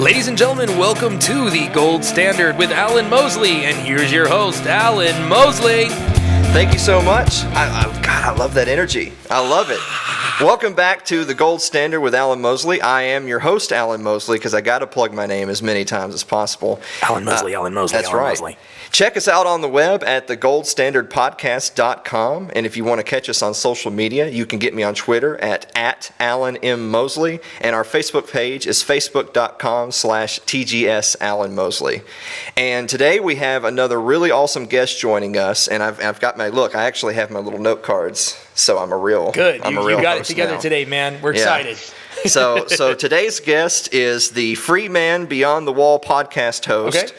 Ladies and gentlemen, welcome to the Gold Standard with Alan Mosley, and here's your host, Alan Mosley. Thank you so much. I love that energy. I love it. Welcome back to the Gold Standard with Alan Mosley. I am your host, Alan Mosley, because I got to plug my name as many times as possible. Alan Mosley. That's Alan right. Mosley. Check us out on the web at thegoldstandardpodcast.com. And if you want to catch us on social media, you can get me on Twitter at Alan M. Mosley. And our Facebook page is facebook.com/TGS Alan Mosley. And today we have another really awesome guest joining us. And I've got I actually have my little note cards. So I'm a real Good. I'm a You real got it host together now. today, man. We're excited. So today's guest is the Free Man Beyond the Wall podcast host. Okay.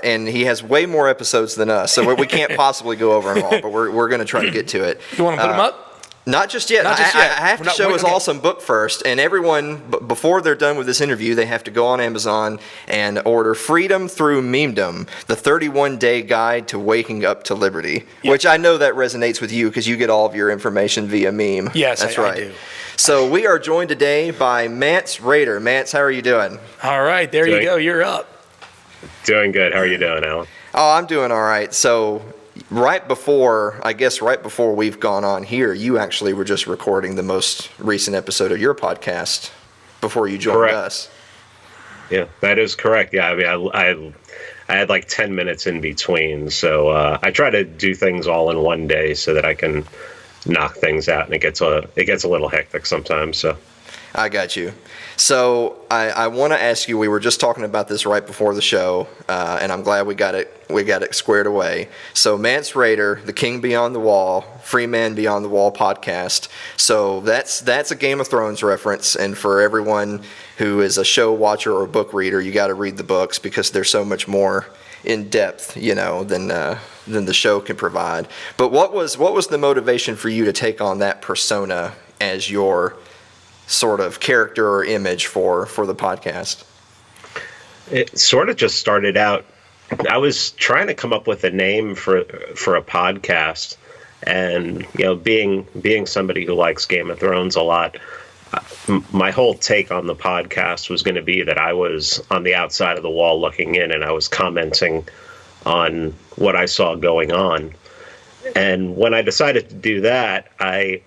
And he has way more episodes than us, so we can't possibly go over them all, but we're going to try to get to it. You want to put them up? Not just yet. Not just yet. I have to show his awesome book first, and everyone, before they're done with this interview, they have to go on Amazon and order Freedom Through Memedom, the 31-Day Guide to Waking Up to Liberty, which I know that resonates with you because you get all of your information via meme. Yes, That's I right. do. So we are joined today by Mance Rayder. Mance, how are you doing? All right, there you go. You're up. Doing good. How are you doing, Alan? Oh, I'm doing all right. So right before we've gone on here, you actually were just recording the most recent episode of your podcast before you joined Correct. us. Yeah, that is correct. Yeah, I mean, I had like 10 minutes in between, so I try to do things all in one day so that I can knock things out, and it gets a little hectic sometimes. So I got you. So I want to ask you, we were just talking about this right before the show, and I'm glad we got it squared away. So Mance Rayder, the King Beyond the Wall, Free Man Beyond the Wall podcast. So that's a Game of Thrones reference, and for everyone who is a show watcher or book reader, you got to read the books because they're so much more in depth, than the show can provide. But what was the motivation for you to take on that persona as your sort of character or image for the podcast? it sort of just started out. I was trying to come up with a name for a podcast, and being somebody who likes Game of Thrones a lot, my whole take on the podcast was going to be that I was on the outside of the wall looking in, and I was commenting on what I saw going on. And when I decided to do that, I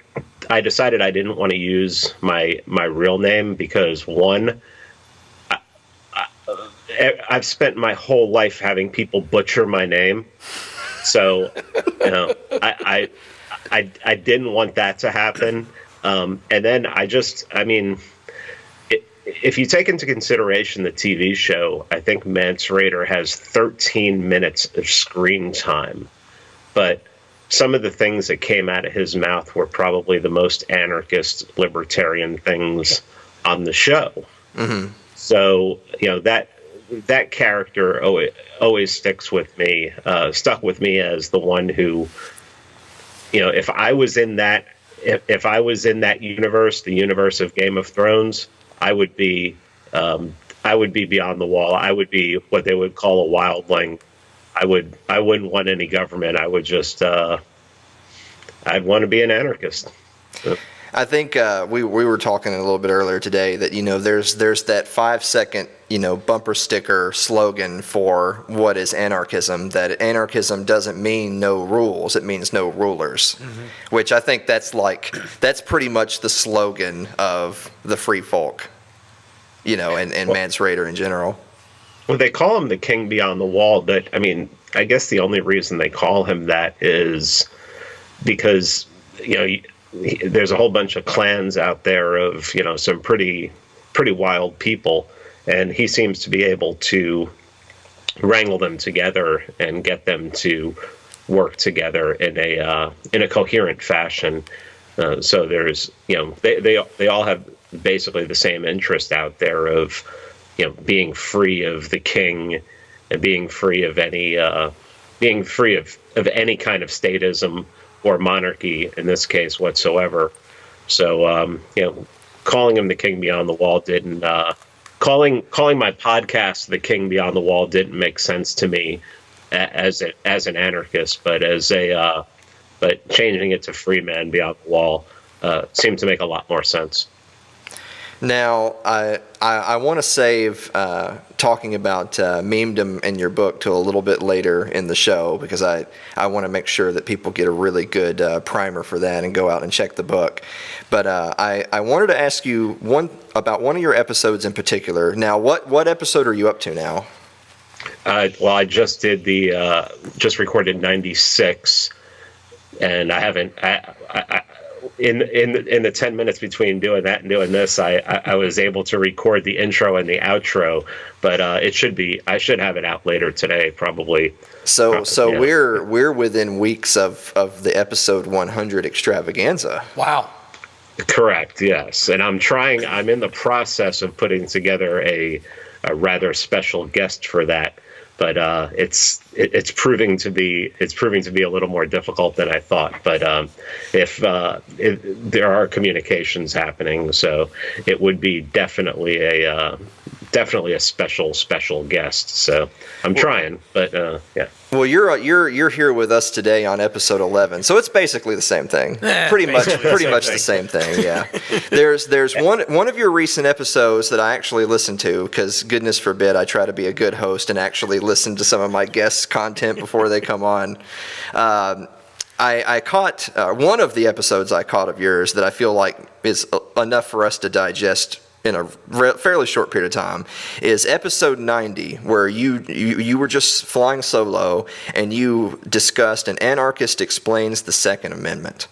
decided I didn't want to use my real name because, one, I've spent my whole life having people butcher my name, so I didn't want that to happen. And then if you take into consideration the TV show, I think Mance Rayder has 13 minutes of screen time, but some of the things that came out of his mouth were probably the most anarchist, libertarian things on the show. Mm-hmm. So, that character always stuck with me as the one who, if I was in that universe, the universe of Game of Thrones, I would be beyond the wall. I would be what they would call a wildling. I wouldn't want any government. I would just, I'd want to be an anarchist. I think we were talking a little bit earlier today that, there's that 5-second, bumper sticker slogan for what is anarchism, that anarchism doesn't mean no rules, it means no rulers, which I think that's pretty much the slogan of the free folk, and Mance Rayder in general. Well, they call him the King Beyond the Wall, but I guess the only reason they call him that is because, there's a whole bunch of clans out there of, some pretty wild people, and he seems to be able to wrangle them together and get them to work together in a coherent fashion. So there's, they all have basically the same interest out there of, being free of the king and being free of any kind of statism or monarchy in this case whatsoever. So, calling him the King Beyond the Wall didn't, calling my podcast the King Beyond the Wall didn't make sense to me as an anarchist, but changing it to Free Man Beyond the Wall seemed to make a lot more sense. Now, I want to save talking about memedom in your book to a little bit later in the show, because I want to make sure that people get a really good primer for that and go out and check the book. But I wanted to ask you about one of your episodes in particular. Now, what episode are you up to now? Well, I just did just recorded 96, and I haven't. In the 10 minutes between doing that and doing this, I was able to record the intro and the outro, but I should have it out later today, probably. So we're within weeks of the episode 100 extravaganza. Wow. Correct. Yes, and I'm in the process of putting together a rather special guest for that, but it's proving to be a little more difficult than I thought. But if there are communications happening, so it would be definitely a special guest. So I'm trying, but yeah. Well, you're here with us today on episode 11, so it's basically the same thing. Pretty much the same thing. Yeah. There's one of your recent episodes that I actually listened to, because goodness forbid I try to be a good host and actually listen to some of my guests' content before they come on. I caught one of the episodes I caught of yours that I feel like is enough for us to digest in a fairly short period of time, is episode 90, where you were just flying solo and you discussed an Anarchist explains the Second Amendment.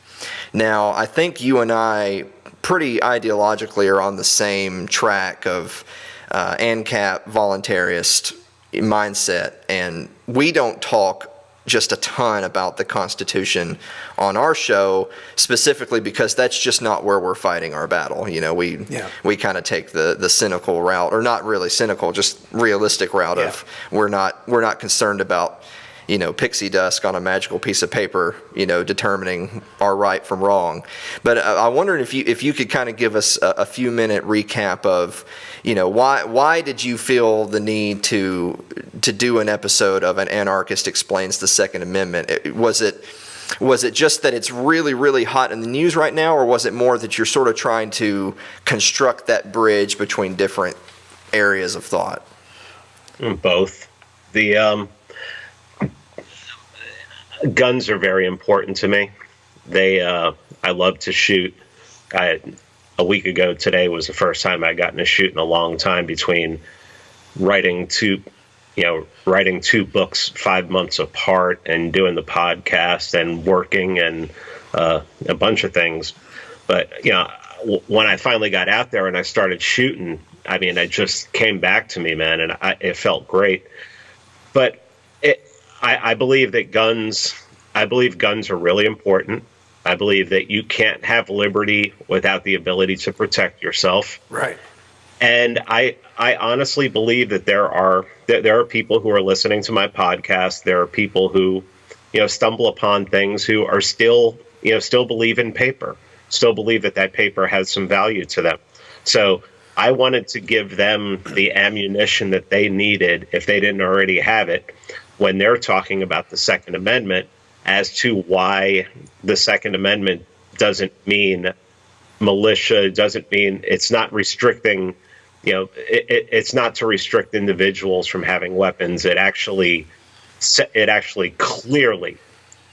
Now, I think you and I pretty ideologically are on the same track of ANCAP voluntarist mindset, and we don't talk just a ton about the Constitution on our show, specifically because that's just not where we're fighting our battle. You know, we kind of take the cynical route, or not really cynical, just realistic route of we're not concerned about, you know, pixie dust on a magical piece of paper, you know, determining our right from wrong. But I wondered if you could kind of give us a few minute recap of, you know, why did you feel the need to do an episode of an Anarchist explains the Second Amendment? Was it just that it's really, really hot in the news right now, or was it more that you're sort of trying to construct that bridge between different areas of thought? Both. The guns are very important to me. I love to shoot. A week ago today was the first time I got in a shoot in a long time, between writing two books 5 months apart and doing the podcast and working and a bunch of things. But, you know, when I finally got out there and I started shooting, I mean, it just came back to me, man, and it felt great. But I believe that guns are really important. I believe that you can't have liberty without the ability to protect yourself. Right. And I honestly believe that there are people who are listening to my podcast. There are people who, you know, stumble upon things, who are still believe in paper, still believe that paper has some value to them. So I wanted to give them the ammunition that they needed, if they didn't already have it, when they're talking about the Second Amendment, as to why the Second Amendment doesn't mean militia, doesn't mean it's not restricting, you know, it's not to restrict individuals from having weapons. It actually clearly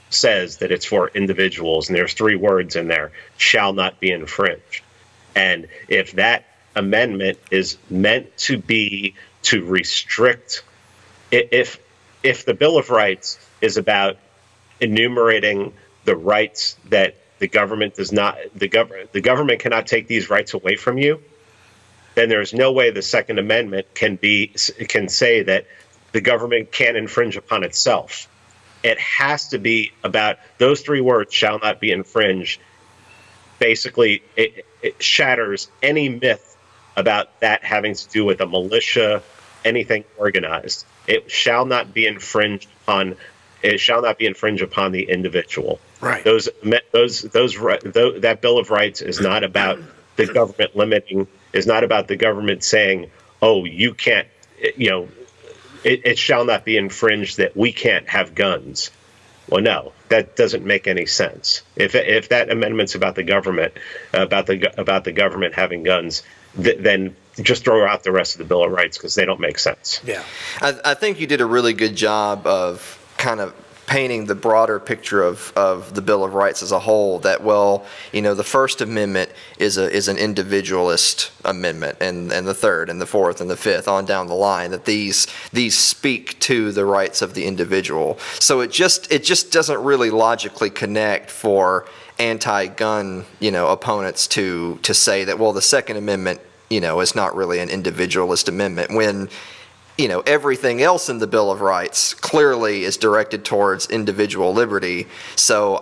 says that it's for individuals, and there's 3 words in there: shall not be infringed. And if that amendment is meant to be to restrict, if the Bill of Rights is about enumerating the rights that the government the government cannot take these rights away from you, then there's no way the Second Amendment can say that the government can't infringe upon itself. It has to be about those 3 words: shall not be infringed. Basically, it shatters any myth about that having to do with a militia, anything organized. It shall not be infringed upon. It shall not be infringed upon the individual. Right. That Bill of Rights is not about the government limiting. Is not about the government saying, "Oh, you can't." You know, it shall not be infringed that we can't have guns. Well, no, that doesn't make any sense. If that amendment's about the government, about the government having guns, then just throw out the rest of the Bill of Rights because they don't make sense. Yeah, I think you did a really good job of kind of painting the broader picture of the Bill of Rights as a whole, that, well, the First Amendment is an individualist amendment, and the Third and the Fourth and the Fifth on down the line, that these speak to the rights of the individual. So it just doesn't really logically connect for anti-gun opponents to say that, well, the Second Amendment is not really an individualist amendment, when everything else in the Bill of Rights clearly is directed towards individual liberty. So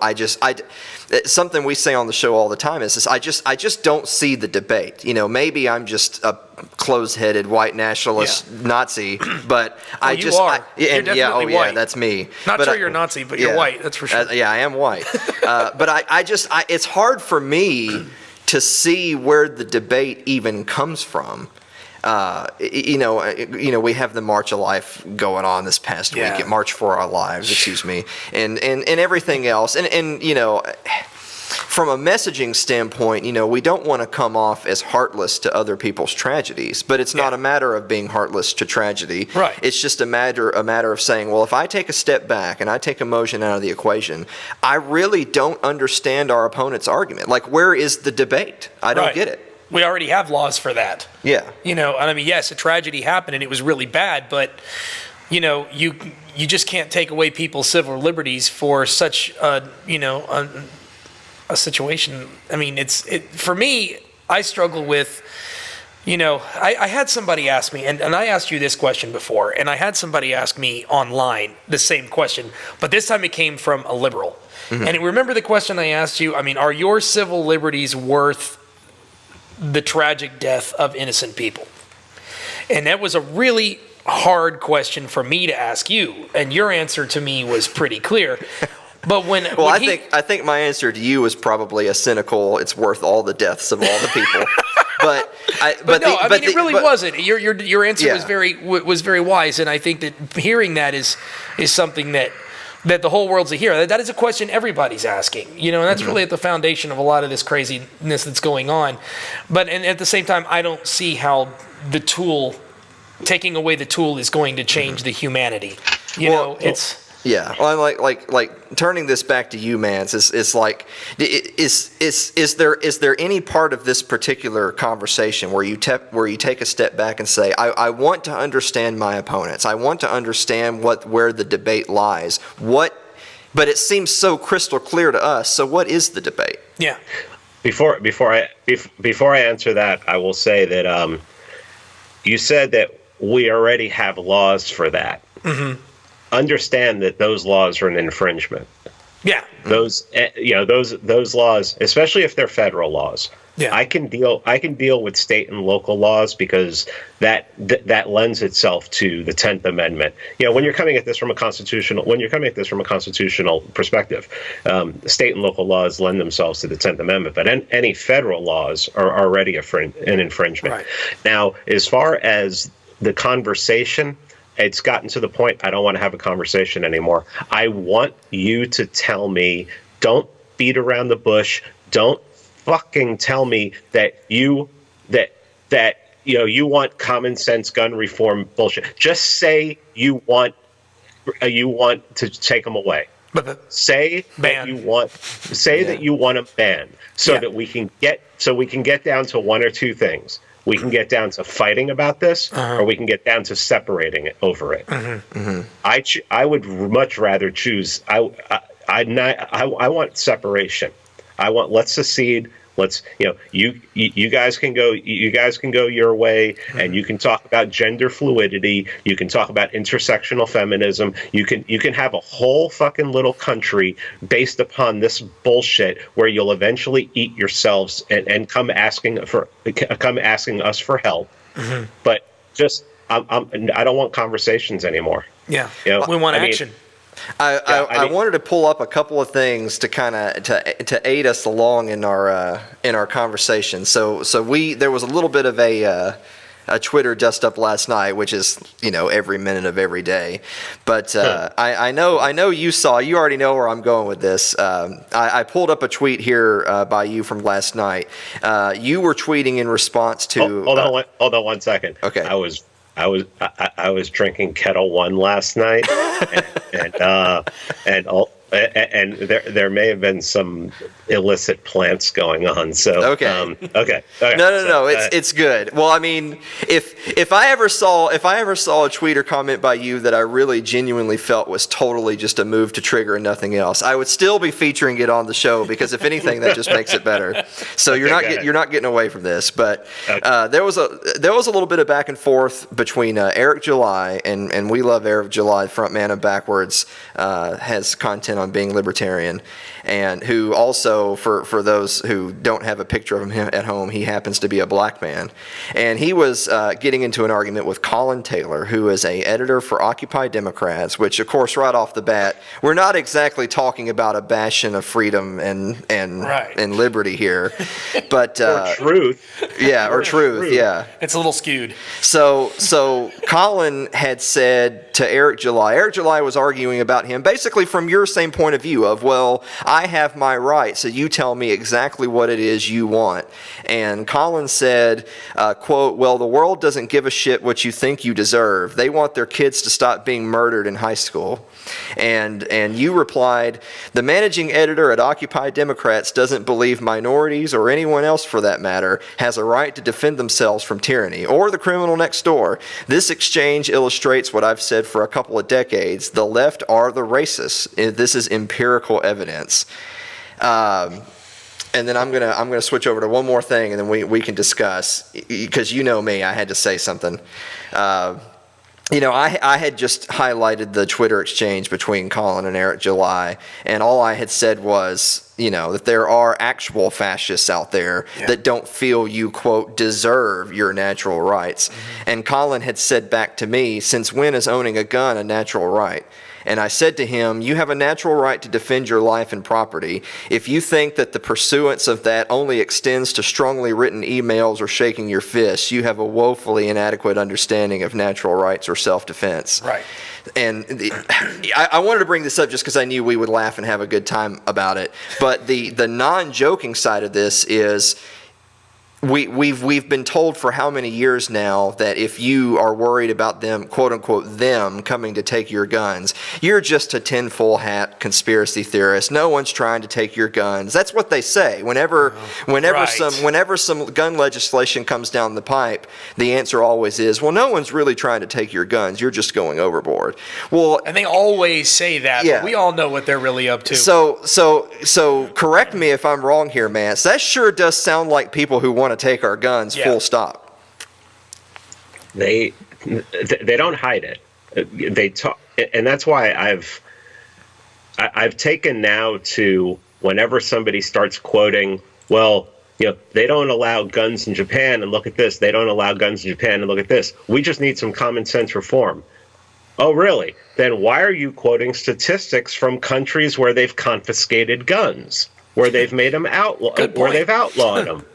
something we say on the show all the time is this: I just don't see the debate. Maybe I'm just a closed-headed white nationalist Nazi, but You're definitely white. That's me. Not sure you're a Nazi, but you're white. That's for sure. I am white. But it's hard for me to see where the debate even comes from. We have the March of Life going on this past week, March for Our Lives, excuse me, and everything else. And from a messaging standpoint, we don't want to come off as heartless to other people's tragedies, but it's not a matter of being heartless to tragedy. Right. It's just a matter of saying, well, if I take a step back and I take emotion out of the equation, I really don't understand our opponent's argument. Like, where is the debate? I don't get it. We already have laws for that. Yeah. And I mean, yes, a tragedy happened and it was really bad, but you just can't take away people's civil liberties for such a situation. I mean, for me, I struggle with, I had somebody ask me, and I asked you this question before, and I had somebody ask me online the same question, but this time it came from a liberal. Mm-hmm. And remember the question I asked you? I mean, are your civil liberties worth the tragic death of innocent people? And that was a really hard question for me to ask you, and your answer to me was pretty clear. But I think my answer to you was probably a cynical, it's worth all the deaths of all the people. It really wasn't. Your answer was very wise, and I think that hearing that is something that the whole world's a hero. That is a question everybody's asking, and that's really at the foundation of a lot of this craziness that's going on. But and at the same time, I don't see how taking away the tool is going to change the humanity. Well, like turning this back to you, Mance, is there any part of this particular conversation where you take a step back and say, I want to understand my opponents, I want to understand where the debate lies, but it seems so crystal clear to us. So what is the debate? Yeah. Before I answer that, I will say that you said that we already have laws for that. Mm-hmm. Understand that those laws are an infringement. Yeah. Those laws, especially if they're federal laws. Yeah. I can deal with state and local laws because that lends itself to the 10th Amendment. When you're coming at this from a constitutional perspective, state and local laws lend themselves to the 10th Amendment, but any federal laws are already an infringement. Right. Now, as far as the conversation, it's gotten to the point I don't want to have a conversation anymore. I want you to tell me, don't beat around the bush, don't fucking tell me that you want common sense gun reform bullshit. Just say you want to take them away. Say that you want a ban that we can get down to one or two things. We can get down to fighting about this, or we can get down to separating it over it. Mm-hmm. Mm-hmm. I would much rather choose. I want separation. Let's secede. Let's you guys can go your way, and you can talk about gender fluidity. You can talk about intersectional feminism. You can have a whole fucking little country based upon this bullshit where you'll eventually eat yourselves and come asking us for help. Mm-hmm. But just I don't want conversations anymore. Yeah, we want action. I wanted to pull up a couple of things to kind of to aid us along in our conversation. So there was a little bit of a Twitter dust up last night, which is, every minute of every day. But I know you already know where I'm going with this. I pulled up a tweet here by you from last night. You were tweeting in response to. Hold on 1 second. Okay. I was drinking Kettle One last night, and there may have been some illicit plants going on. So okay. Okay. No. It's good. Well, I mean, if I ever saw a tweet or comment by you that I really genuinely felt was totally just a move to trigger and nothing else, I would still be featuring it on the show, because if anything, that just makes it better. So you're not getting away from this. But there was a little bit of back and forth between Eric July, and we love Eric July, frontman of Backwards, has content on being libertarian, and who also, for those who don't have a picture of him at home, he happens to be a black man. And he was getting into an argument with Colin Taylor, who is an editor for Occupy Democrats, which, of course, right off the bat, we're not exactly talking about a bastion of freedom and liberty here, but or truth. Yeah, or truth. Yeah, it's a little skewed. So Colin had said to Eric July was arguing about him basically from your same point of view of, well, I have my right, so you tell me exactly what it is you want. And Colin said, quote, well, the world doesn't give a shit what you think you deserve. They want their kids to stop being murdered in high school. And you replied, the managing editor at Occupy Democrats doesn't believe minorities, or anyone else for that matter, has a right to defend themselves from tyranny or the criminal next door. This exchange illustrates what I've said for a couple of decades. The left are the racists. This is empirical evidence. And then I'm gonna switch over to one more thing, and then we can discuss, because you know me, I had to say something. I had just highlighted the Twitter exchange between Colin and Eric July, and all I had said was, that there are actual fascists out there that don't feel you, quote, deserve your natural rights. Mm-hmm. And Colin had said back to me, since when is owning a gun a natural right? And I said to him, you have a natural right to defend your life and property. If you think that the pursuance of that only extends to strongly written emails or shaking your fists, you have a woefully inadequate understanding of natural rights or self-defense. Right. And I wanted to bring this up just because I knew we would laugh and have a good time about it. But the non-joking side of this is, We've been told for how many years now that if you are worried about them, quote unquote, them coming to take your guns, you're just a tinfoil hat conspiracy theorist. No one's trying to take your guns. That's what they say. Whenever some gun legislation comes down the pipe, the answer always is, well, no one's really trying to take your guns. You're just going overboard. Well, and they always say that. Yeah. But we all know what they're really up to. So correct me if I'm wrong here, Mance. That sure does sound like people who want to take our guns, full stop. They don't hide it. They talk, and that's why I've taken now to, whenever somebody starts quoting, well, they don't allow guns in Japan, and look at this. They don't allow guns in Japan, and look at this. We just need some common sense reform. Oh, really? Then why are you quoting statistics from countries where they've confiscated guns, where they've made them where they've outlawed them?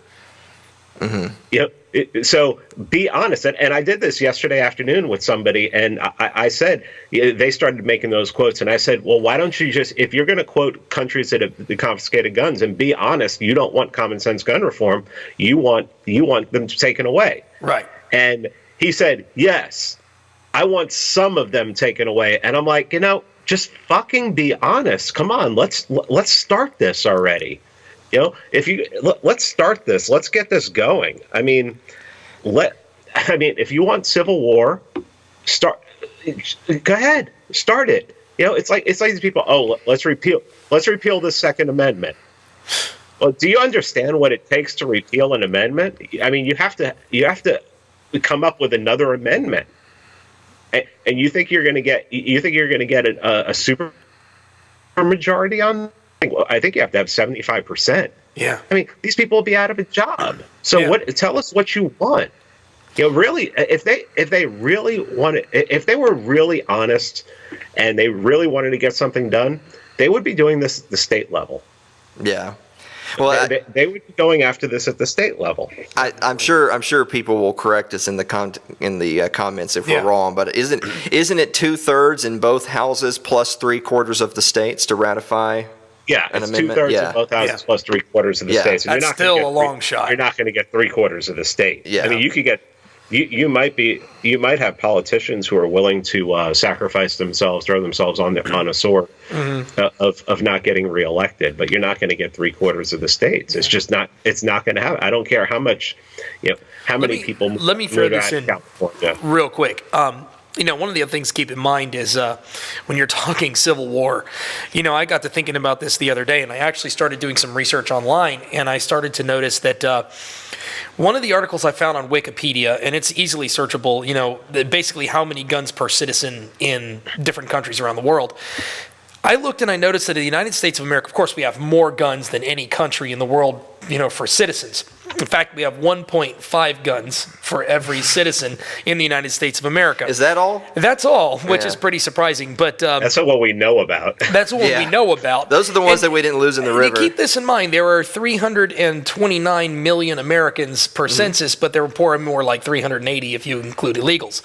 Mm-hmm. So be honest. And I did this yesterday afternoon with somebody, and I said, they started making those quotes, and I said, well, why don't you just, if you're going to quote countries that have confiscated guns, and be honest, you don't want common sense gun reform, you want them taken away. Right. And he said, yes, I want some of them taken away. And I'm like, just fucking be honest. Come on, let's start this already. Let's start this. Let's get this going. I mean, if you want civil war, go ahead, start it. It's like these people. Oh, let's repeal the Second Amendment. Well, do you understand what it takes to repeal an amendment? I mean, you have to come up with another amendment, and you think you're going to get a super majority on. I think you have to have 75%. Yeah. I mean, these people will be out of a job. So tell us what you want. Really, if they really wanted, if they were really honest and they really wanted to get something done, they would be doing this at the state level. Yeah. Well, they would be going after this at the state level. I'm sure people will correct us in the comments if we're wrong. But isn't it 2/3 in both houses plus 3/4 of the states to ratify? Yeah, an it's amendment? 2/3 Yeah. of both houses plus 3/4 of the states. And That's still a long shot. You're not going to get 3/4 of the state. Yeah. I mean, you could get. You might have politicians who are willing to sacrifice themselves, throw themselves on a sword of not getting reelected, but you're not going to get 3/4 of the states. It's just not. It's not going to happen. I don't care how much, how many people. Let me throw this in California. real quick. One of the other things to keep in mind is when you're talking Civil War, I got to thinking about this the other day, and I actually started doing some research online, and I started to notice that one of the articles I found on Wikipedia, and it's easily searchable, basically how many guns per citizen in different countries around the world. I looked and I noticed that in the United States of America, of course, we have more guns than any country in the world, for citizens. In fact, we have 1.5 guns for every citizen in the United States of America. Is that all? That's all, which is pretty surprising. But that's what we know about. That's what we know about. Those are the ones that we didn't lose in the river. Keep this in mind. There are 329 million Americans per census, but there were more like 380 if you include illegals.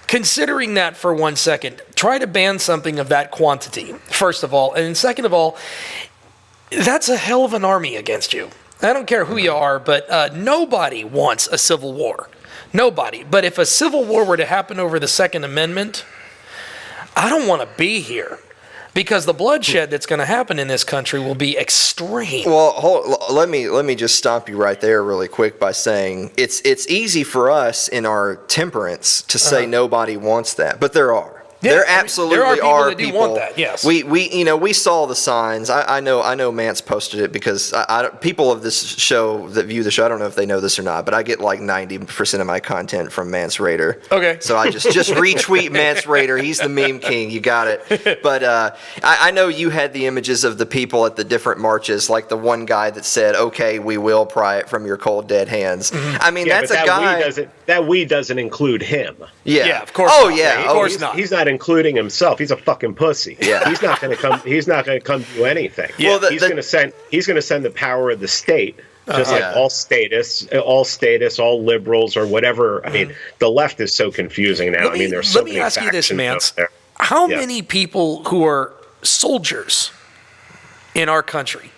Considering that for 1 second, try to ban something of that quantity, first of all. And second of all, that's a hell of an army against you. I don't care who you are, but nobody wants a civil war. Nobody. But if a civil war were to happen over the Second Amendment, I don't want to be here because the bloodshed that's going to happen in this country will be extreme. Well, let me just stop you right there really quick by saying it's easy for us in our temperance to say nobody wants that, but there are. Yeah, there absolutely there are people that people do want that, yes. We saw the signs. I know Mance posted it because people of this show that view the show, I don't know if they know this or not, but I get like 90% of my content from Mance Rayder. Okay. So I just retweet Mance Rayder. He's the meme king. You got it. But I know you had the images of the people at the different marches, like the one guy that said, "Okay, we will pry it from your cold dead hands." I mean, that's a guy. That we doesn't include him. Yeah, of course. Oh not. yeah, of course not. He's not including himself. He's a fucking pussy. Yeah. He's not going to come. He's not going to come do anything. Yeah. Well, he's going to send. He's going to send the power of the state, just like all statists, all liberals, or whatever. I mean, the left is so confusing now. There's so many. Let me ask you this, factions Mance. out there. How many people who are soldiers in our country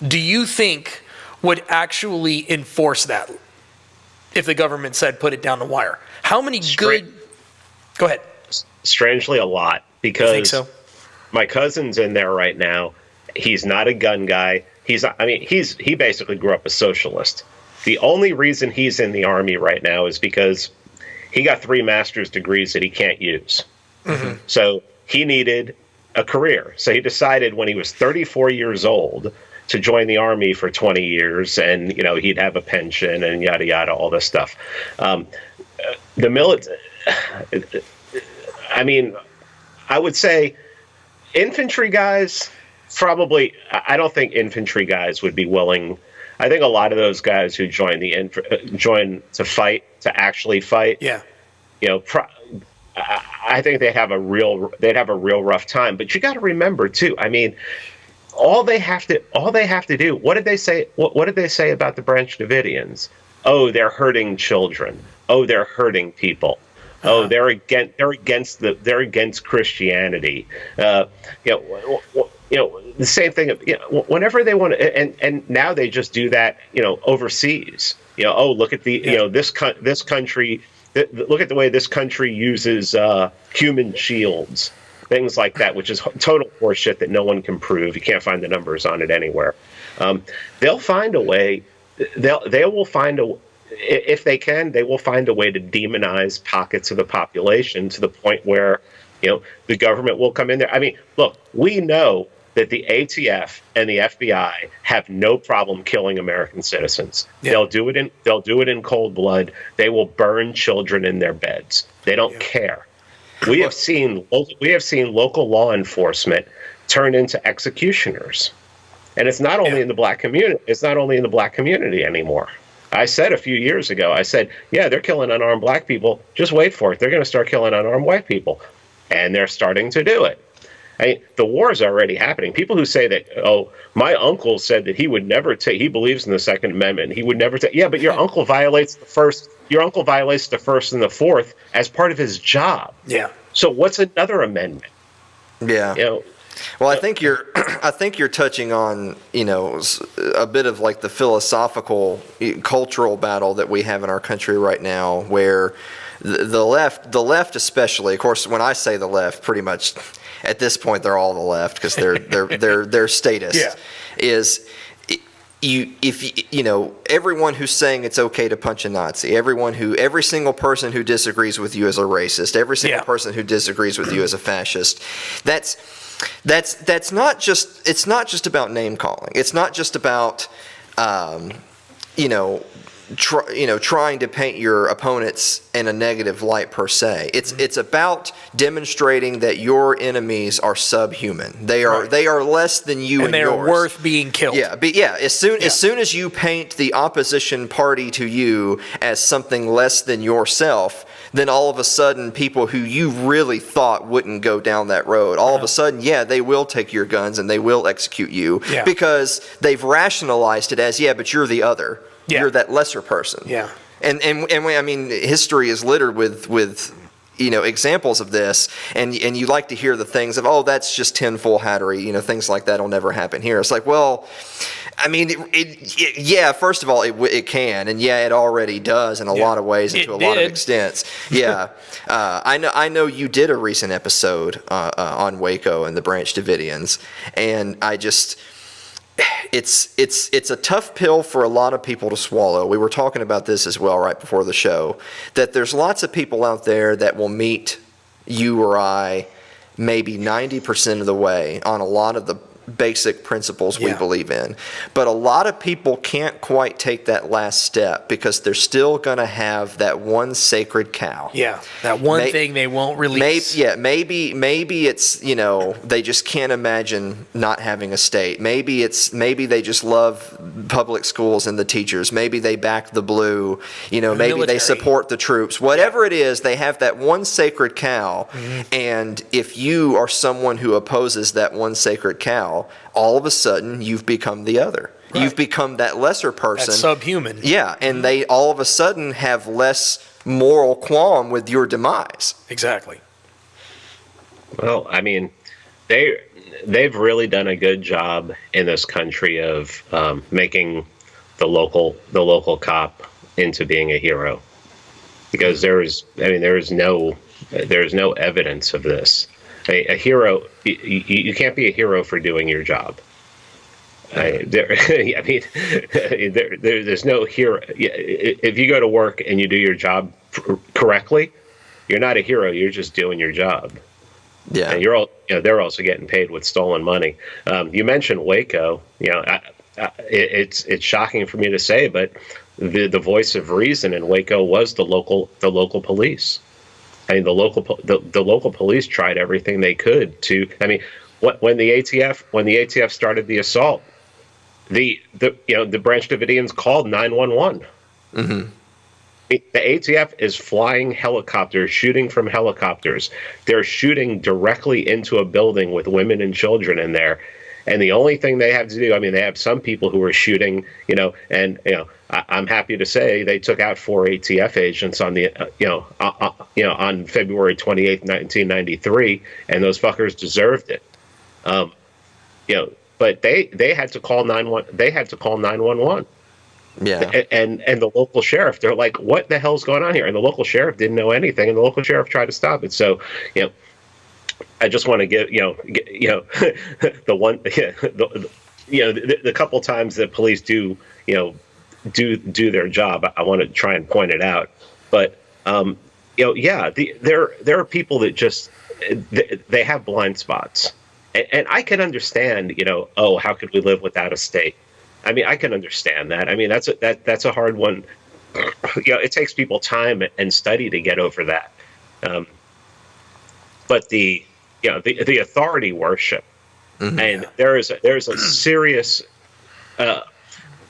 do you think would actually enforce that if the government said put it down the wire? How many good? Go ahead. Strangely, a lot, because think so? My cousin's in there right now. He's not a gun guy. He basically grew up a socialist. The only reason he's in the army right now is because he got 3 master's degrees that he can't use. Mm-hmm. So he needed a career. So he decided when he was 34 years old to join the army for 20 years, and he'd have a pension and yada yada, all this stuff. The military. I would say infantry guys, probably. I don't think infantry guys would be willing. I think a lot of those guys who join to actually fight. Yeah. I think they'd have a real rough time. But you got to remember too. All they have to do. What did they say? What did they say about the Branch Davidians? Oh, they're hurting children. Oh, they're hurting people. Oh, they're against Christianity. The same thing. Whenever they want to, and now they just do that. Overseas. Look at this country. Look at the way this country uses human shields, things like that, which is total horseshit that no one can prove. You can't find the numbers on it anywhere. They'll find a way. They will find a. If they can, they will find a way to demonize pockets of the population to the point where, the government will come in there. Look, we know that the ATF and the FBI have no problem killing American citizens. Yeah. They'll do it in cold blood. They will burn children in their beds. They don't care. We have seen local law enforcement turn into executioners, and it's not only in the black community. It's not only in the black community anymore. I said a few years ago, they're killing unarmed black people. Just wait for it. They're going to start killing unarmed white people. And they're starting to do it. The war is already happening. People who say that, oh, my uncle said that he would never take, he believes in the Second Amendment, he would never take. Yeah, but your uncle violates the first. Your uncle violates the First and the Fourth as part of his job. Yeah. So what's another amendment? Yeah. Well, I think you're touching on, a bit of like the philosophical, cultural battle that we have in our country right now, where the left especially, of course, when I say the left, pretty much at this point they're all the left because they're statists. Yeah. Is everyone who's saying it's okay to punch a Nazi, every single person who disagrees with you is a racist, every single person who disagrees with you is a fascist. That's not just, it's not just about name calling. It's not just about trying to paint your opponents in a negative light per se. It's about demonstrating that your enemies are subhuman. They are less than you and they yours. are worth being killed. As soon as you paint the opposition party to you as something less than yourself, then all of a sudden people who you really thought wouldn't go down that road, all of a sudden, they will take your guns and they will execute you because they've rationalized it as, but you're the other. Yeah. You're that lesser person. Yeah. And history is littered with examples of this, and you like to hear the things of, oh, that's just tinfoil hattery, things like that will never happen here. It's like, well, first of all, it can, and it already does in a lot of ways, and to a lot of extents. Yeah. I know you did a recent episode on Waco and the Branch Davidians, and it's a tough pill for a lot of people to swallow. We were talking about this as well right before the show, that there's lots of people out there that will meet you or I maybe 90% of the way on a lot of the basic principles we believe in. But a lot of people can't quite take that last step because they're still going to have that one sacred cow. Yeah, that one thing they won't release. Maybe it's, they just can't imagine not having a state. Maybe they just love public schools and the teachers. Maybe they back the blue. Maybe military. They support the troops. Whatever it is, they have that one sacred cow. And if you are someone who opposes that one sacred cow, all of a sudden you've become the other. Right. You've become that lesser person. That subhuman. Yeah, and they all of a sudden have less moral qualm with your demise. Exactly. Well, they've really done a good job in this country of making the local cop into being a hero, because there's no evidence of this. A hero, you can't be a hero for doing your job. There's no hero. If you go to work and you do your job correctly, you're not a hero. You're just doing your job. Yeah, and they're also getting paid with stolen money. You mentioned Waco. It's shocking for me to say, but the voice of reason in Waco was the local police. The local police tried everything they could to. When the ATF started the assault, the Branch Davidians called 911. Mm-hmm. The ATF is flying helicopters, shooting from helicopters. They're shooting directly into a building with women and children in there. And the only thing they have to do, they have some people who are shooting, I'm happy to say they took out 4 ATF agents on on February 28th, 1993, and those fuckers deserved it. But they had to call 911. They had to call 911. Yeah. And the local sheriff, they're like, what the hell's going on here? And the local sheriff didn't know anything, and the local sheriff tried to stop it. So, I just want to give the couple times that police do their job, I want to try and point it out. But there are people that just they have blind spots, and I can understand. How could we live without a state? I can understand that. That's a hard one. It takes people time and study to get over that. But the authority worship, and there's a serious.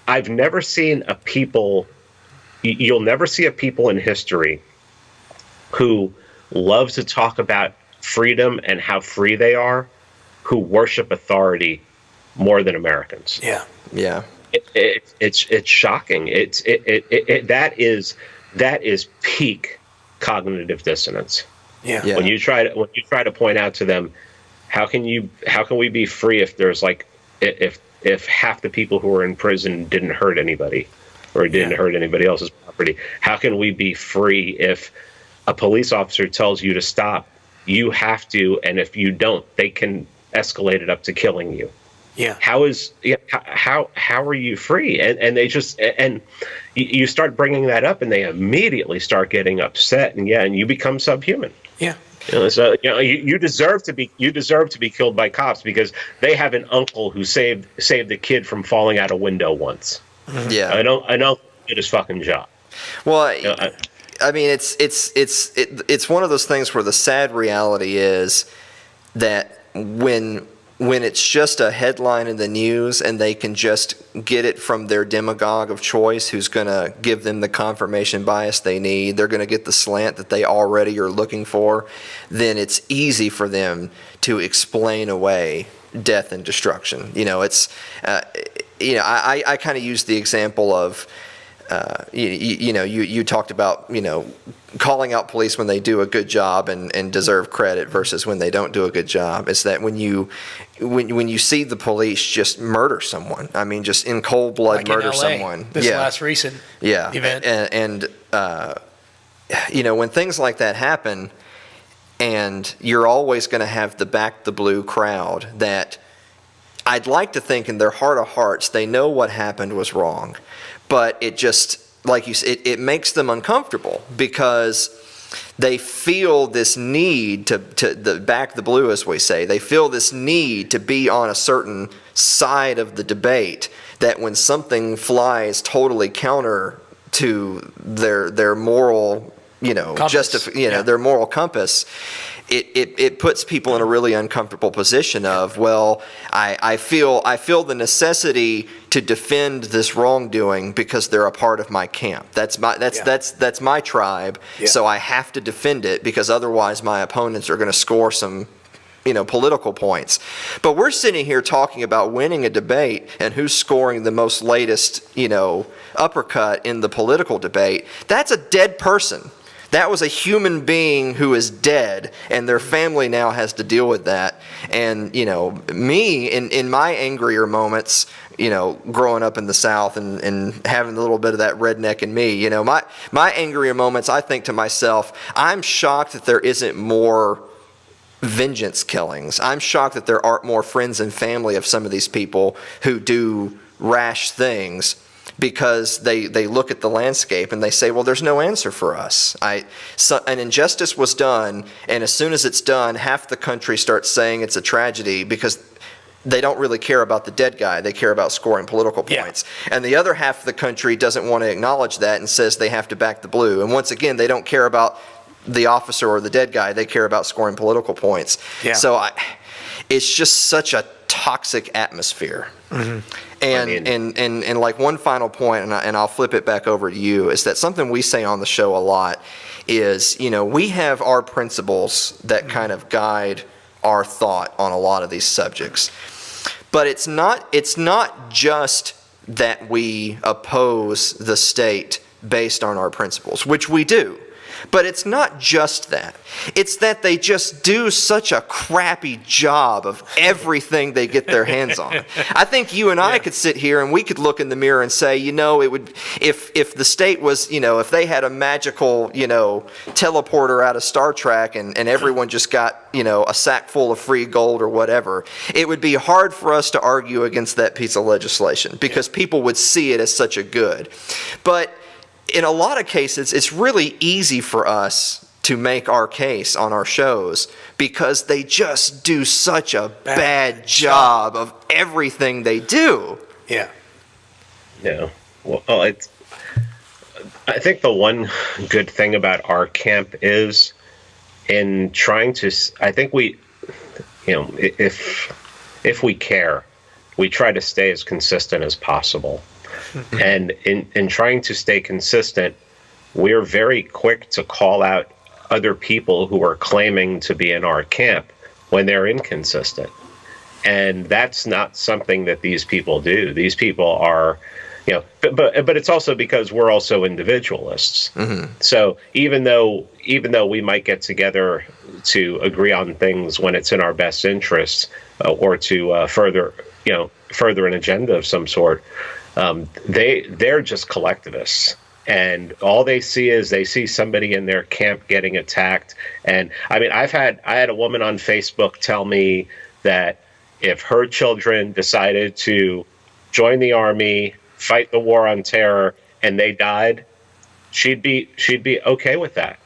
I've never seen a people. You'll never see a people in history who love to talk about freedom and how free they are, who worship authority more than Americans. Yeah. Yeah. It's shocking. That is peak cognitive dissonance. Yeah. Yeah. When you try to point out to them, how can we be free if there's like if half the people who are in prison didn't hurt anybody or didn't hurt anybody else's property? How can we be free if a police officer tells you to stop, you have to, and if you don't, they can escalate it up to killing you? Yeah. How are you free? And they just, and you start bringing that up, and they immediately start getting upset, and you become subhuman. Yeah. So you deserve to be killed by cops because they have an uncle who saved a kid from falling out a window once. Yeah. I don't did his fucking job. Well, I mean, it's one of those things where the sad reality is that when it's just a headline in the news and they can just get it from their demagogue of choice who's going to give them the confirmation bias they need, they're going to get the slant that they already are looking for, then it's easy for them to explain away death and destruction. I kind of use the example of, you talked about, calling out police when they do a good job and deserve credit versus when they don't do a good job. Is that when you see the police just murder someone, I mean, just in cold blood Like murder in LA, someone. This last recent event. And when things like that happen, and you're always going to have the back the blue crowd that I'd like to think in their heart of hearts they know what happened was wrong. But it just, like you said, it makes them uncomfortable because they feel this need to back the blue, as we say. They feel this need to be on a certain side of the debate, that when something flies totally counter to their moral, their moral compass, it puts people in a really uncomfortable position of, well, I feel the necessity to defend this wrongdoing because they're a part of my camp. That's my tribe. Yeah. So I have to defend it because otherwise my opponents are going to score some political points. But we're sitting here talking about winning a debate and who's scoring the most latest, uppercut in the political debate. That's a dead person. That was a human being who is dead, and their family now has to deal with that. And, me, in my angrier moments, growing up in the South and having a little bit of that redneck in me, my angrier moments, I think to myself, I'm shocked that there isn't more vengeance killings. I'm shocked that there aren't more friends and family of some of these people who do rash things, because they look at the landscape and they say, well, there's no answer for us. An injustice was done, and as soon as it's done, half the country starts saying it's a tragedy because they don't really care about the dead guy. They care about scoring political points. Yeah. And the other half of the country doesn't want to acknowledge that and says they have to back the blue. And once again, they don't care about the officer or the dead guy. They care about scoring political points. Yeah. So it's just such a toxic atmosphere. Mm-hmm. And like one final point, and I'll flip it back over to you, is that something we say on the show a lot is, we have our principles that kind of guide our thought on a lot of these subjects. But it's not just that we oppose the state based on our principles, which we do. But it's not just that. It's that they just do such a crappy job of everything they get their hands on. I think you and I could sit here and we could look in the mirror and say, it would, if the state was, if they had a magical, teleporter out of Star Trek and everyone just got, a sack full of free gold or whatever, it would be hard for us to argue against that piece of legislation because people would see it as such a good. But in a lot of cases, it's really easy for us to make our case on our shows because they just do such a bad job of everything they do. Yeah. Yeah. Well, I think the one good thing about our camp is in trying to, I think we, if we care, we try to stay as consistent as possible. And in trying to stay consistent, we're very quick to call out other people who are claiming to be in our camp when they're inconsistent. And that's not something that these people do. These people are, but it's also because we're also individualists. So even though we might get together to agree on things when it's in our best interests, or to further an agenda of some sort, they're just collectivists. And all they see somebody in their camp getting attacked. And I mean, I had a woman on Facebook tell me that if her children decided to join the army, fight the war on terror, and they died, she'd be okay with that.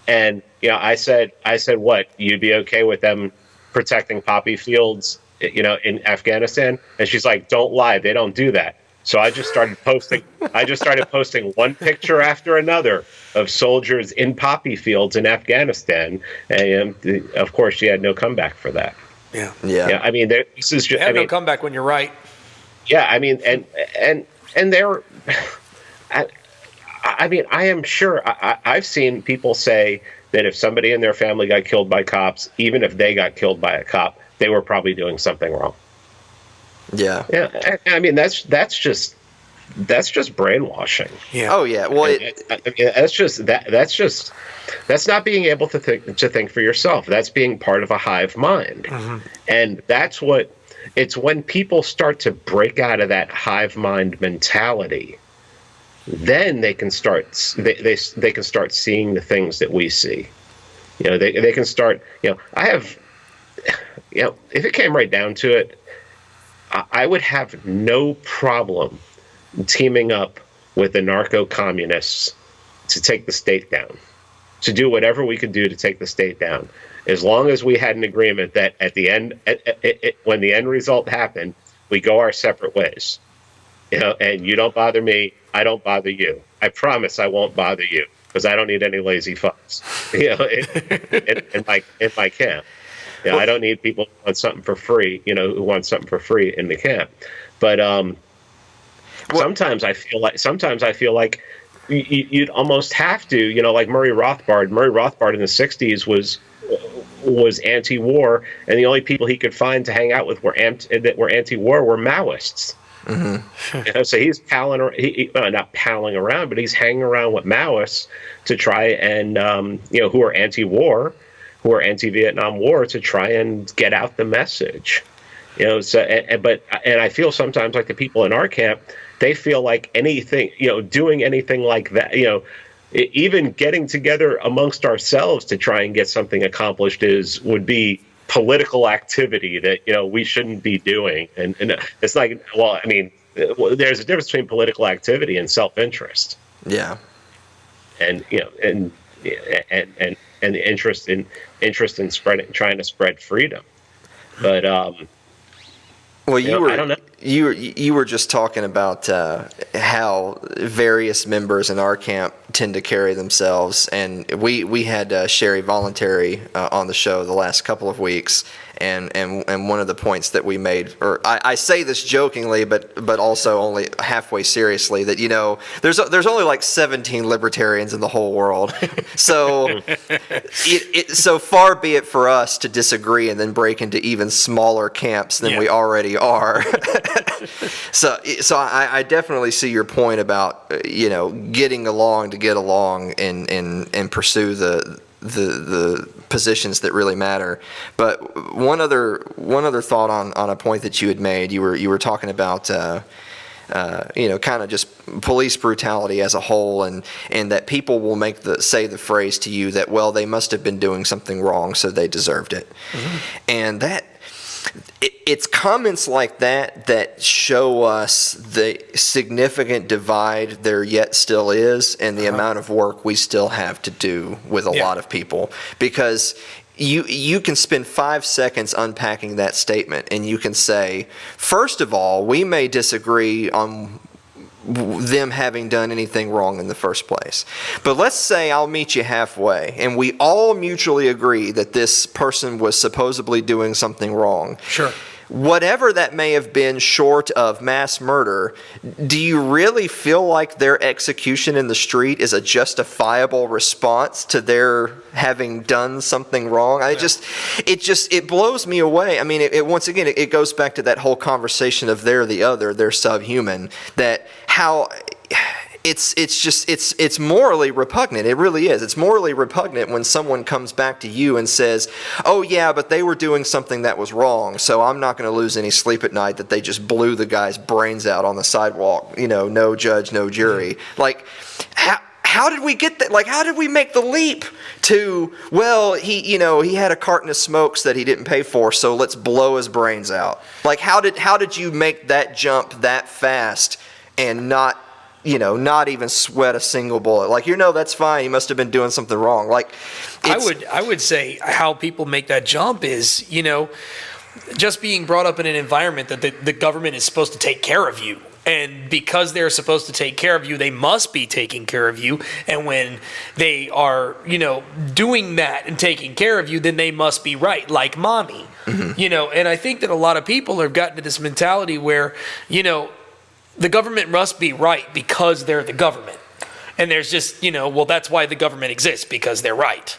And I said, what? You'd be okay with them protecting poppy fields, in Afghanistan? And she's like, don't lie, they don't do that. So I just started posting one picture after another of soldiers in poppy fields in Afghanistan, and of course she had no comeback for that. Yeah. I mean, this is just. No comeback when you're right. Yeah, I mean, and they're. I mean, I am sure I've seen people say that if somebody in their family got killed by cops, even if they got killed by a cop, they were probably doing something wrong. Yeah. I mean, that's just brainwashing. Yeah. Oh yeah. Well, that's not being able to think for yourself. That's being part of a hive mind. And it's when people start to break out of that hive mind mentality, then they can start they can start seeing the things that we see. They can start. I have. If it came right down to it, I would have no problem teaming up with the narco-communists to take the state down, to do whatever we could do to take the state down, as long as we had an agreement that at the end, when the end result happened, we go our separate ways. And you don't bother me, I don't bother you. I promise I won't bother you, because I don't need any lazy fucks, in my camp. I don't need people who want something for free, who want something for free in the camp. But sometimes I feel like you'd almost have to, like Murray Rothbard. Murray Rothbard in the 60s was anti-war, and the only people he could find to hang out with that were anti-war were Maoists. So he's not palling around, but he's hanging around with Maoists to try and who are anti-war, who are anti-Vietnam War, to try and get out the message. But I feel sometimes like the people in our camp, they feel like anything, doing anything like that, even getting together amongst ourselves to try and get something accomplished would be political activity that we shouldn't be doing. And it's like, well, I mean, there's a difference between political activity and self-interest. Yeah. And and the interest in trying to spread freedom. But well, I don't know. You were just talking about how various members in our camp tend to carry themselves, and we had Sherry Voluntary on the show the last couple of weeks, and one of the points that we made, or I say this jokingly, but also only halfway seriously, that there's only like 17 libertarians in the whole world, so so far be it for us to disagree and then break into even smaller camps than we already are. So I definitely see your point about getting along to get along and pursue the positions that really matter. But one other thought on a point that you had made, you were talking about kind of just police brutality as a whole, and that people will say the phrase to you that, well, they must have been doing something wrong, so they deserved it. And that it's comments like that show us the significant divide there yet still is, and the amount of work we still have to do with a lot of people, because you can spend 5 seconds unpacking that statement, and you can say, first of all, we may disagree on them having done anything wrong in the first place, but let's say I'll meet you halfway and we all mutually agree that this person was supposedly doing something wrong. Sure. whatever that may have been short of mass murder, do you really feel like their execution in the street is a justifiable response to their having done something wrong? It blows me away. I mean, once again, it goes back to that whole conversation of they're the other, they're subhuman, that how it's morally repugnant. It really is. It's morally repugnant when someone comes back to you and says, "Oh yeah, but they were doing something that was wrong, so I'm not going to lose any sleep at night that they just blew the guy's brains out on the sidewalk. No judge, no jury." Like, how did we get that? Like, how did we make the leap to, well, he had a carton of smokes that he didn't pay for, so let's blow his brains out? Like, how did you make that jump that fast and not even sweat a single bullet? Like, that's fine. He must have been doing something wrong. Like, I would say how people make that jump is, just being brought up in an environment that the government is supposed to take care of you. And because they're supposed to take care of you, they must be taking care of you. And when they are, doing that and taking care of you, then they must be right, like mommy. Mm-hmm. And I think that a lot of people have gotten to this mentality where, the government must be right because they're the government. And there's just, well, that's why the government exists, because they're right.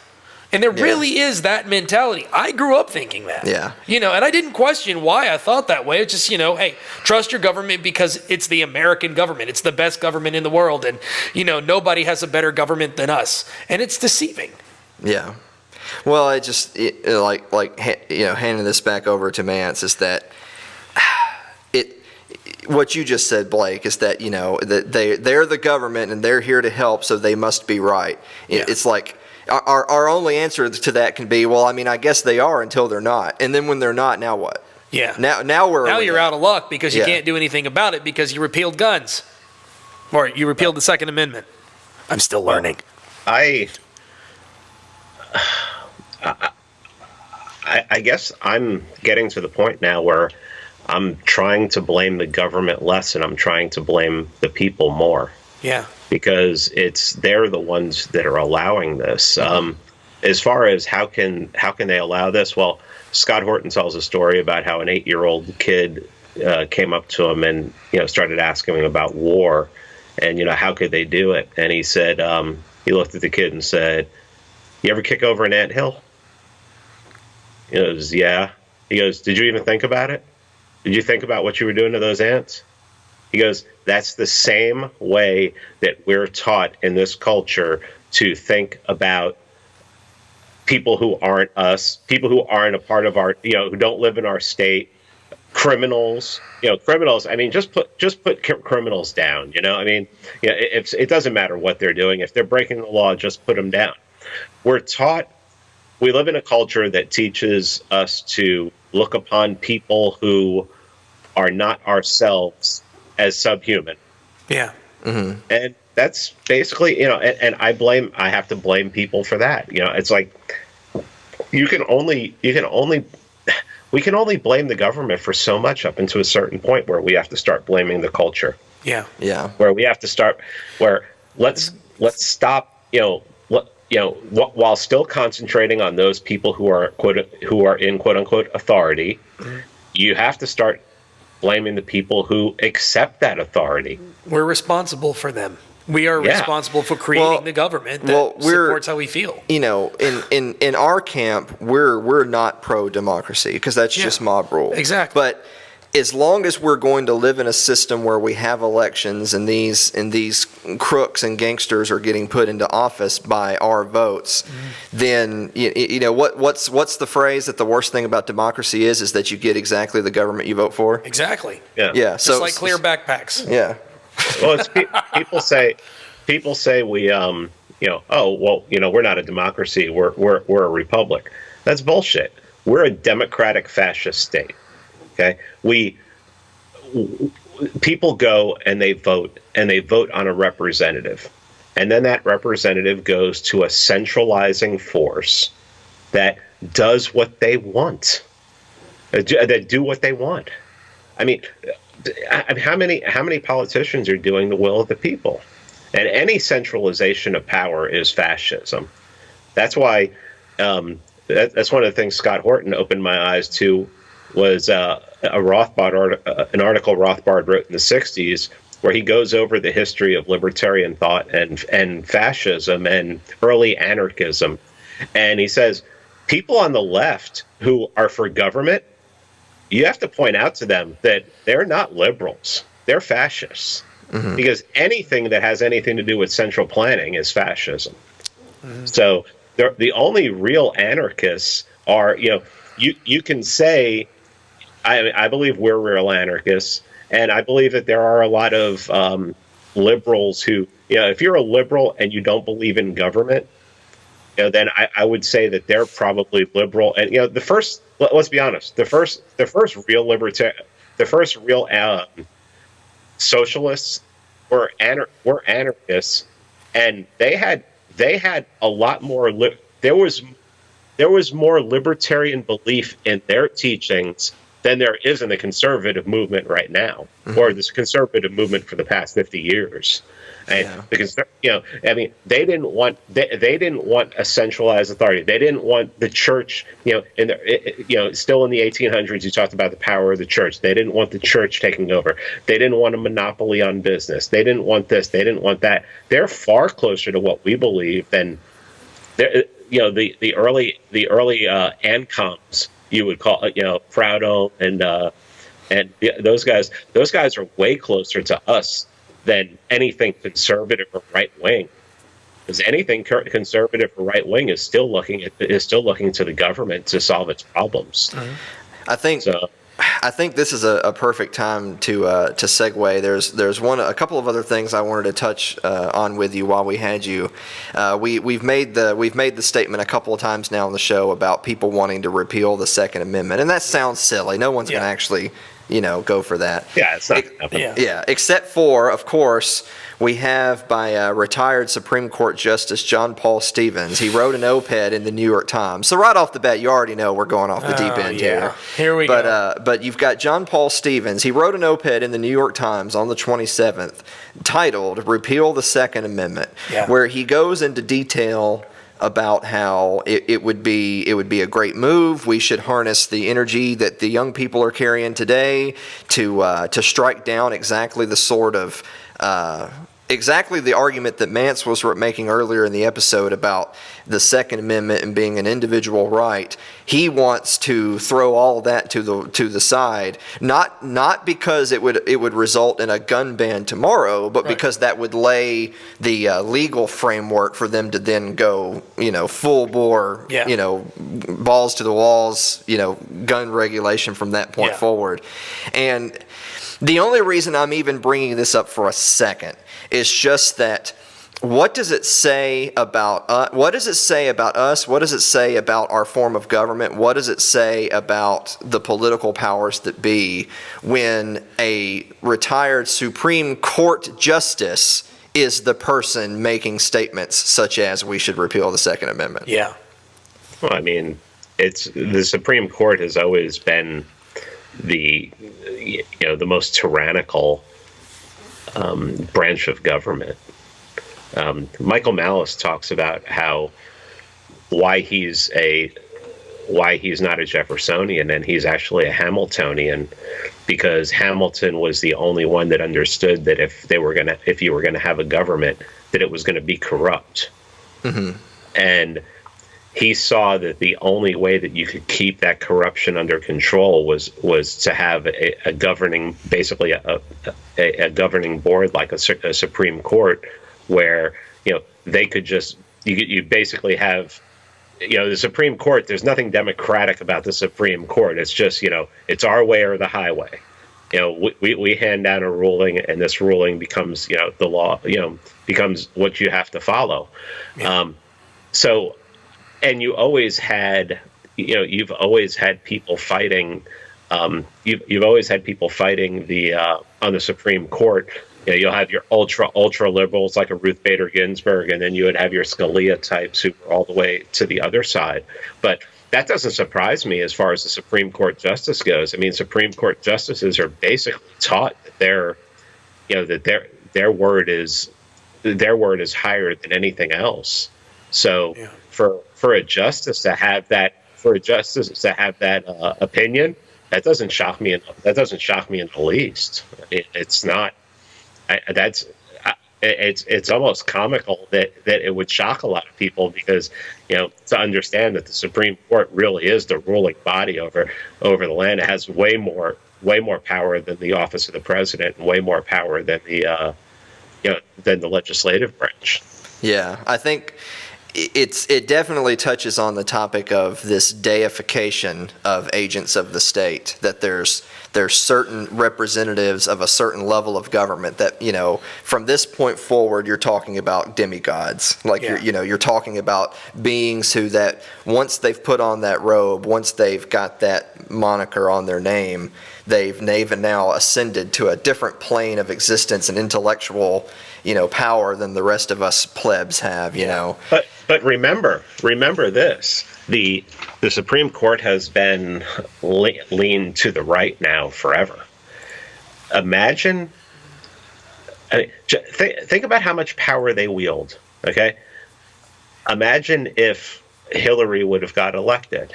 And there really is that mentality. I grew up thinking that. Yeah. And I didn't question why I thought that way. It's just, hey, trust your government because it's the American government. It's the best government in the world. And, nobody has a better government than us. And it's deceiving. Yeah. Well, handing this back over to Mance is that what you just said, Blake, is that, that they're the government and they're here to help, so they must be right. Yeah. It's like our only answer to that can be, well, I mean, I guess they are until they're not. And then when they're not, now what? Yeah. Now you're out of luck because you can't do anything about it because you repealed guns. Or you repealed the Second Amendment. I'm still learning. I guess I'm getting to the point now where I'm trying to blame the government less and I'm trying to blame the people more. Yeah. Because they're the ones that are allowing this. As far as how can they allow this? Well, Scott Horton tells a story about how an 8-year-old kid came up to him and started asking him about war and how could they do it? And he said he looked at the kid and said, "You ever kick over an anthill?" He goes, "Yeah." He goes, "Did you even think about it? Did you think about what you were doing to those ants?" He goes, "That's the same way that we're taught in this culture to think about people who aren't us, people who aren't a part of our, who don't live in our state, criminals, criminals. I mean, just put criminals down, I mean, it doesn't matter what they're doing. If they're breaking the law, just put them down." We live in a culture that teaches us to look upon people who are not ourselves as subhuman. Yeah. Mm-hmm. And that's basically, and I have to blame people for that. It's like we can only blame the government for so much up until a certain point where we have to start blaming the culture. Yeah. Yeah. Where we have to start let's stop, while still concentrating on those people who are in quote unquote authority, mm-hmm. You have to start blaming the people who accept that authority. We're responsible for them. We are responsible for creating the government that supports how we feel. In our camp, we're not pro-democracy because that's just mob rule. Exactly. But as long as we're going to live in a system where we have elections and these crooks and gangsters are getting put into office by our votes, then what's the phrase that the worst thing about democracy is that you get exactly the government you vote for? Exactly. Yeah. Just like clear backpacks. Yeah. Well, people say we we're not a democracy. We're a republic. That's bullshit. We're a democratic fascist state. Okay, people go and they vote on a representative, and then that representative goes to a centralizing force that does what they want, that do what they want. I mean, how many politicians are doing the will of the people? And any centralization of power is fascism. That's why that's one of the things Scott Horton opened my eyes to was an article Rothbard wrote in the 60s, where he goes over the history of libertarian thought and fascism and early anarchism. And he says, people on the left who are for government, you have to point out to them that they're not liberals. They're fascists. Mm-hmm. Because anything that has anything to do with central planning is fascism. Mm-hmm. So the only real anarchists are, you can say, I believe we're real anarchists, and I believe that there are a lot of liberals who, if you're a liberal and you don't believe in government, then I would say that they're probably liberal. And let's be honest, the first real socialists were anarchists, and they had a lot more. There was more libertarian belief in their teachings than there is in the conservative movement right now, mm-hmm. or this conservative movement for the past 50 years. And because they didn't want a centralized authority. They didn't want the church. Still in the 1800s, you talked about the power of the church. They didn't want the church taking over. They didn't want a monopoly on business. They didn't want this. They didn't want that. They're far closer to what we believe than the early ANCOMs. You would call Proudhon and those guys. Those guys are way closer to us than anything conservative or right wing, because anything conservative or right wing is still looking to the government to solve its problems. Mm-hmm. I think this is a perfect time to segue. There's a couple of other things I wanted to touch on with you while we had you. We've made the statement a couple of times now on the show about people wanting to repeal the Second Amendment, and that sounds silly. No one's going to actually go for that. Yeah, it's not. Yeah, except for, of course, we have by retired Supreme Court Justice John Paul Stevens. He wrote an op-ed in the New York Times. So right off the bat, you already know we're going off the deep end here. Here we go. But you've got John Paul Stevens. He wrote an op-ed in the New York Times on the 27th titled "Repeal the Second Amendment," where he goes into detail about how it would be a great move. We should harness the energy that the young people are carrying today to strike down exactly the sort of exactly the argument that Mance was making earlier in the episode about the Second Amendment and being an individual right. He wants to throw all of that to the side, not because it would result in a gun ban tomorrow, but because that would lay the legal framework for them to then go, full bore, balls to the walls, gun regulation from that point forward. And the only reason I'm even bringing this up for a second is just that what does it say about us? What does it say about us? What does it say about our form of government? What does it say about the political powers that be when a retired Supreme Court justice is the person making statements such as we should repeal the Second Amendment? Yeah. Well, I mean, the Supreme Court has always been the most tyrannical branch of government. Michael Malice talks about why he's not a Jeffersonian and he's actually a Hamiltonian, because Hamilton was the only one that understood that if you were gonna have a government, that it was gonna be corrupt. Mm-hmm. And he saw that the only way that you could keep that corruption under control was to have a governing, basically a governing board like a Supreme Court, where they could just you basically have the Supreme Court. There's nothing democratic about the Supreme Court. It's just it's our way or the highway. We hand down a ruling, and this ruling becomes the law. Becomes what you have to follow. Yeah. And you always had, you've always had people fighting. You've always had people fighting on the Supreme Court. You'll have your ultra liberals like a Ruth Bader Ginsburg, and then you would have your Scalia types who were all the way to the other side. But that doesn't surprise me as far as the Supreme Court justice goes. I mean, Supreme Court justices are basically taught that their word is higher than anything else. So for a justice to have that opinion, That doesn't shock me. That doesn't shock me in the least. It's not. It's almost comical that it would shock a lot of people, because to understand that the Supreme Court really is the ruling body over the land. It has way more power than the office of the president, and way more power than the legislative branch. Yeah, I think it definitely touches on the topic of this deification of agents of the state, that there's certain representatives of a certain level of government that, from this point forward, you're talking about demigods. Like, you're talking about beings who, that once they've put on that robe, once they've got that moniker on their name, they've now ascended to a different plane of existence and intellectual, power than the rest of us plebs have, But remember this: the Supreme Court has been leaned to the right now forever. Imagine, think about how much power they wield. Okay, imagine if Hillary would have got elected.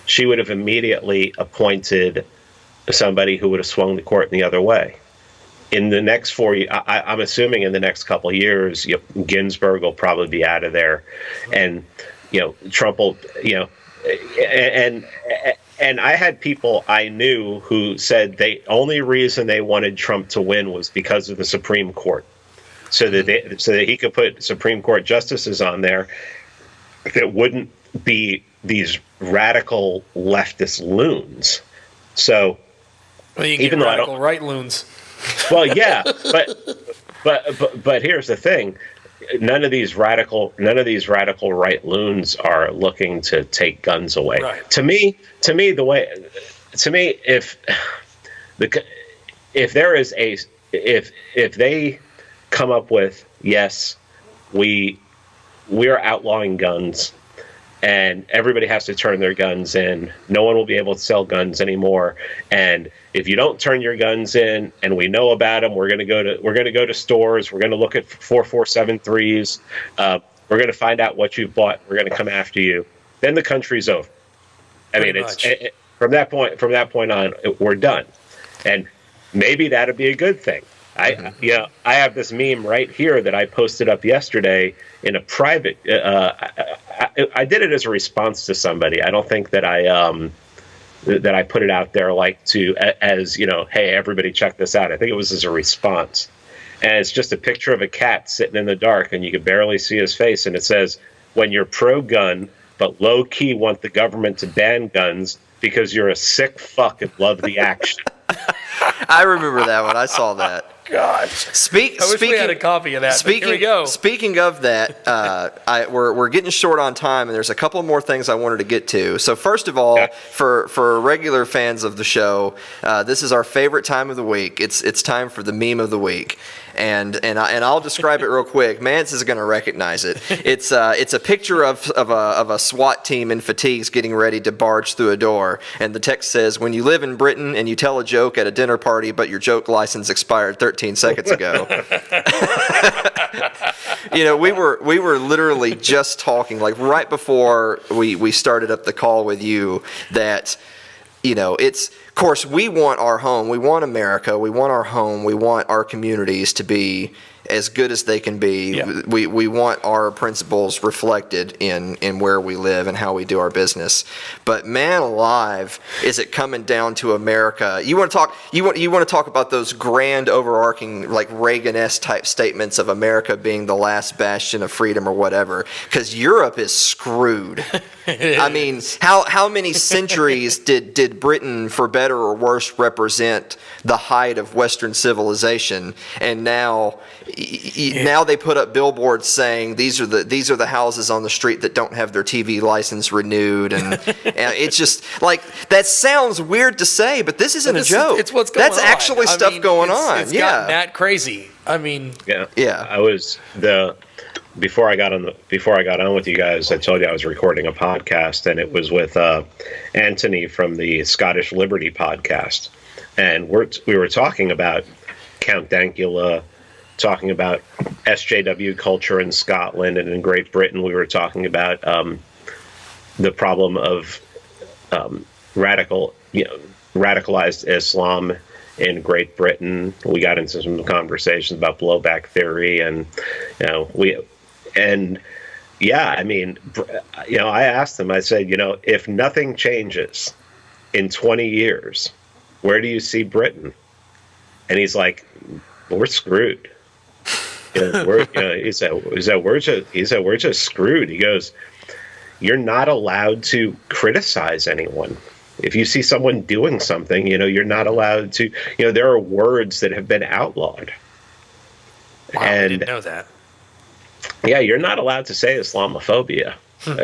She would have immediately appointed somebody who would have swung the court in the other way. In the next 4 years, I'm assuming in the next couple of years, Ginsburg will probably be out of there, and Trump will, and I had people I knew who said the only reason they wanted Trump to win was because of the Supreme Court, so that he could put Supreme Court justices on there that wouldn't be these radical leftist loons. So, well, you even though radical right loons. Well, yeah, but here's the thing: none of these radical right loons are looking to take guns away. Right. To me, if they come up with, yes, we're outlawing guns, and everybody has to turn their guns in, no one will be able to sell guns anymore, and if you don't turn your guns in, and we know about them, we're going to go to stores. We're going to look at 4473s. We're going to find out what you've bought. We're going to come after you. Then the country's over. I mean, from that point on, we're done. And maybe that'd be a good thing. I have this meme right here that I posted up yesterday in a private. I did it as a response to somebody. I don't think that I put it out there as hey, everybody check this out. I think it was as a response. And it's just a picture of a cat sitting in the dark, and you can barely see his face. And it says, when you're pro-gun, but low-key want the government to ban guns because you're a sick fuck and love the action. I remember that one. I saw that. God. I wish we had a copy of that. Here we go. Speaking of that, we're getting short on time, and there's a couple more things I wanted to get to. So first of all, for regular fans of the show, this is our favorite time of the week. It's time for the meme of the week. And I'll describe it real quick. Mance is going to recognize it. It's a picture of a SWAT team in fatigues getting ready to barge through a door, and the text says, "When you live in Britain and you tell a joke at a dinner party, but your joke license expired 13 seconds ago." We were literally just talking, like right before we started up the call with you, that it's, of course, we want our home, we want America, we want our home, we want our communities to be as good as they can be. Yeah. We want our principles reflected in where we live and how we do our business. But man alive, is it coming down to America? You want to talk about those grand overarching, like Reagan-esque type statements of America being the last bastion of freedom or whatever, because Europe is screwed. I mean, how many centuries did Britain, for better or worse, represent the height of Western civilization? And now they put up billboards saying these are the houses on the street that don't have their TV license renewed, and it's just like, that sounds weird to say, but this isn't a joke. It's what's going on. That's actually stuff going on. It's gotten that crazy. I mean, yeah. I was before I got on with you guys, I told you I was recording a podcast, and it was with Anthony from the Scottish Liberty podcast, and we were talking about Count Dankula, talking about SJW culture in Scotland and in Great Britain. We were talking about the problem of radical, radicalized Islam in Great Britain. We got into some conversations about blowback theory, and I mean, I asked him. I said, if nothing changes in 20 years, where do you see Britain? And he's like, we're screwed. He said we're just screwed. He goes, you're not allowed to criticize anyone. If you see someone doing something, you're not allowed to. There are words that have been outlawed. Wow, I didn't know that. Yeah, you're not allowed to say Islamophobia,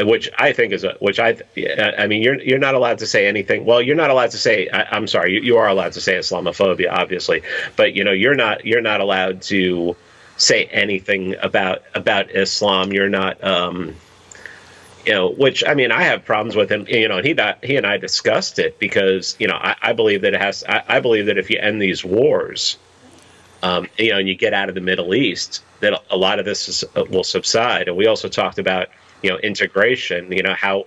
which I think is I mean, you're not allowed to say anything. Well, you're not allowed to say. I'm sorry, you are allowed to say Islamophobia, obviously, but you're not allowed to say anything about Islam. You're not. Which, I mean, I have problems with him, and he and I discussed it because, I believe that I believe that if you end these wars, and you get out of the Middle East, that a lot of this will subside. And we also talked about, integration, how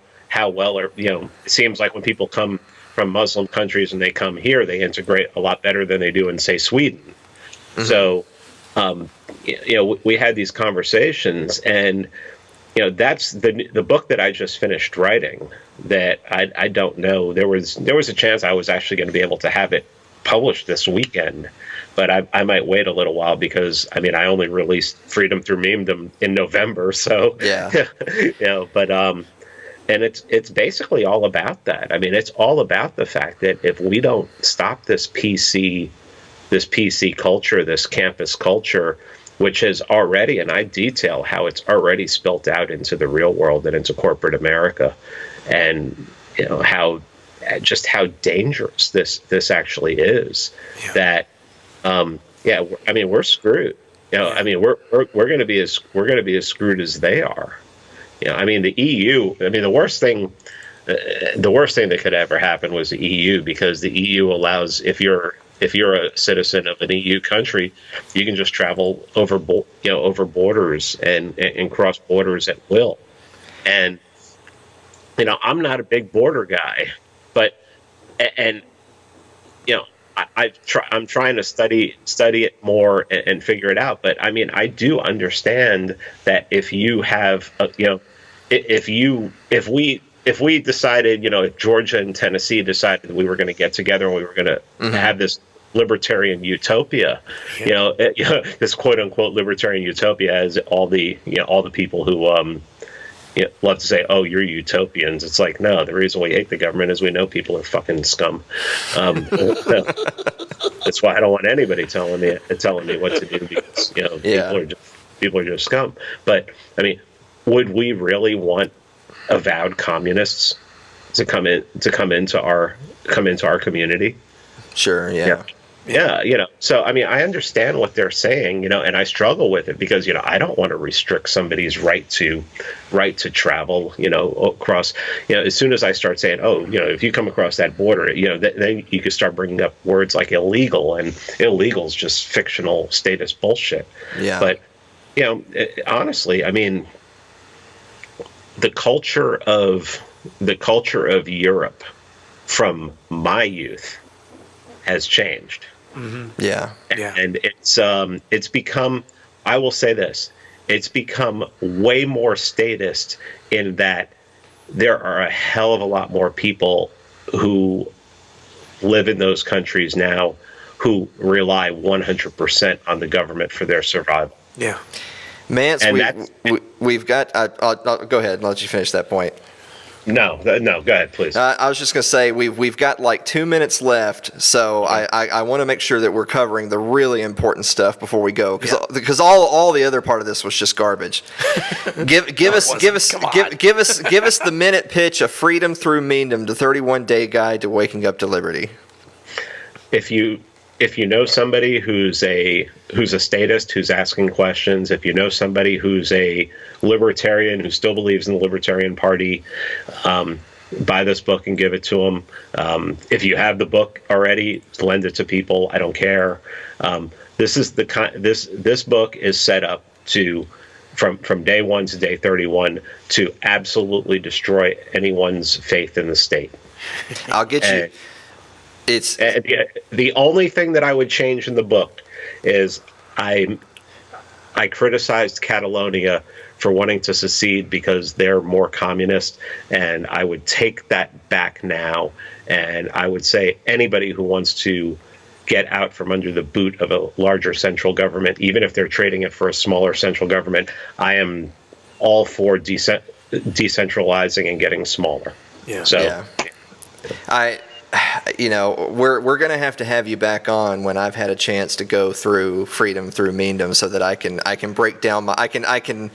well, it seems like when people come from Muslim countries and they come here, they integrate a lot better than they do in, say, Sweden. Mm-hmm. So, we had these conversations, and that's the book that I just finished writing. That I don't know. There was a chance I was actually going to be able to have it published this weekend, but I might wait a little while because I only released Freedom Through Memedom in November. So yeah, But and it's basically all about that. It's all about the fact that if we don't stop this PC culture, this campus culture, which is already, and I detail how it's already spilt out into the real world and into corporate America, and how dangerous this actually is. Yeah. That we're screwed. We're going to be as screwed as they are. The EU. The worst thing that could ever happen was the EU, because the EU allows, if you're a citizen of an EU country, you can just travel over borders and cross borders at will. And I'm not a big border guy, but I'm trying to study it more and figure it out. But I do understand that if you have if we decided, if Georgia and Tennessee decided we were going to get together and we were going to have this libertarian utopia, this quote unquote libertarian utopia, as all the people who love to say, oh, you're utopians. It's like, no, the reason we hate the government is we know people are fucking scum. That's why I don't want anybody telling me what to do, because people are just scum. But would we really want avowed communists to come into our community? Sure. Yeah. So I understand what they're saying, and I struggle with it because I don't want to restrict somebody's right to travel, across. As soon as I start saying, oh, if you come across that border, then you could start bringing up words like illegal, and illegal is just fictional status bullshit. Yeah. But honestly, the culture of Europe from my youth has changed. Mm-hmm. Yeah. And it's become, I will say this, it's become way more statist in that there are a hell of a lot more people who live in those countries now who rely 100% on the government for their survival. Yeah. Mance, we've got, I'll go ahead and let you finish that point. No, go ahead, please. I was just going to say we've got like 2 minutes left, so I want to make sure that we're covering the really important stuff before we go, because all the other part of this was just garbage. Give us the minute pitch of Freedom Through Memedom, the 31-day guide to waking up to liberty. If you know somebody who's a statist, who's asking questions, if you know somebody who's a libertarian who still believes in the Libertarian Party, buy this book and give it to them. If you have the book already, lend it to people. I don't care. This book is set up to, from day 1 to day 31, to absolutely destroy anyone's faith in the state. I'll get you. It's The only thing that I would change in the book is I criticized Catalonia for wanting to secede because they're more communist, and I would take that back now, and I would say anybody who wants to get out from under the boot of a larger central government, even if they're trading it for a smaller central government, I am all for decentralizing and getting smaller. Yeah. So yeah. We're going to have you back on when I've had a chance to go through Freedom Through Meandom, so that I can break down I can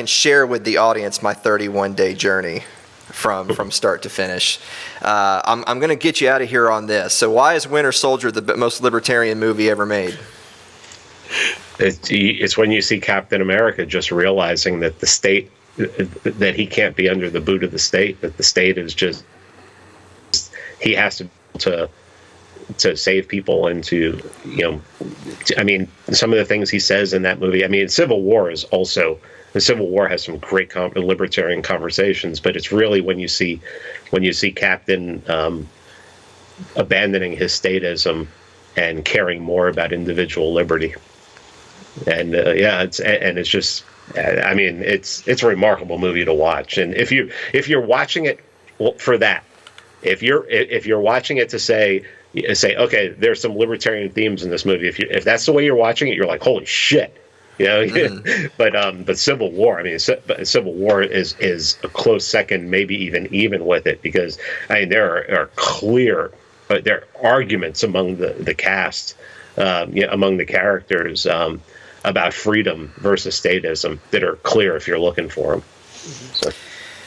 share with the audience my 31-day journey from start to finish. I'm going to get you out of here on this. So why is Winter Soldier the most libertarian movie ever made? it's when you see Captain America just realizing that the state, that he can't be under the boot of the state, that the state is just, he has to save people and to, I mean, some of the things he says in that movie. I mean, Civil War has some great libertarian conversations, but it's really when you see Captain abandoning his statism and caring more about individual liberty. And it's just, I mean, it's a remarkable movie to watch. And if you're watching it for that, if you're watching it to say, okay, there's some libertarian themes in this movie. If that's the way you're watching it, you're like, holy shit, But Civil War, I mean, Civil War is a close second, maybe even with it, because I mean there are clear, there are arguments among the cast, among the characters about freedom versus statism that are clear if you're looking for them. So.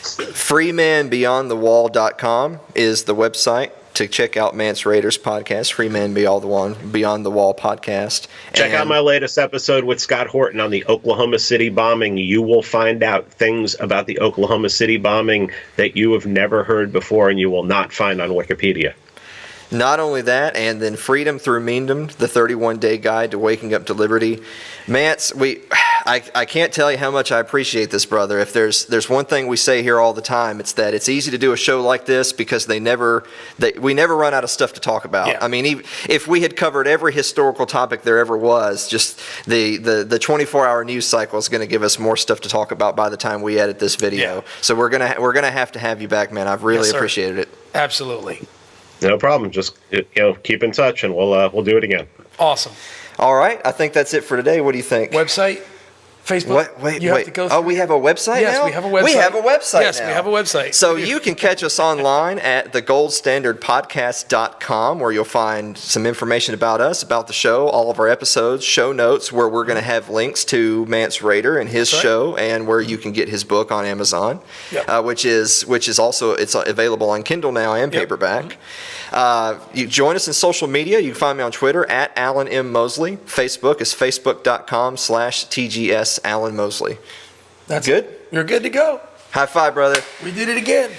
FreemanBeyondTheWall.com is the website to check out Mance Rayder's podcast, Freeman Beyond the Wall podcast. Check out my latest episode with Scott Horton on the Oklahoma City bombing. You will find out things about the Oklahoma City bombing that you have never heard before and you will not find on Wikipedia. Not only that, and then Freedom Through Meandom, the 31-day guide to waking up to liberty. Mance, I can't tell you how much I appreciate this, brother. If there's one thing we say here all the time, it's that it's easy to do a show like this because we never run out of stuff to talk about. Yeah. I mean, if we had covered every historical topic there ever was, just the 24-hour news cycle is going to give us more stuff to talk about by the time we edit this video. Yeah. So we're gonna have to have you back, man. I've really appreciated it. Absolutely. No problem. Just keep in touch, and we'll do it again. Awesome. All right. I think that's it for today. What do you think? Website, Facebook. Wait. Have to go through. Oh, we have a website now? Yes, we have a website. We have a website Yes, now. we have a website. So you can catch us online at thegoldstandardpodcast.com, where you'll find some information about us, about the show, all of our episodes, show notes, where we're going to have links to Mance Rayder and his show, and where you can get his book on Amazon, which is also, it's available on Kindle now and paperback. You join us in social media. You can find me on Twitter at Alan M. Mosley. Facebook is facebook.com/TGS Alan Mosley. That's good? You're good to go. High five, brother. We did it again.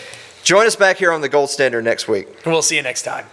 Join us back here on the Gold Standard next week. And we'll see you next time.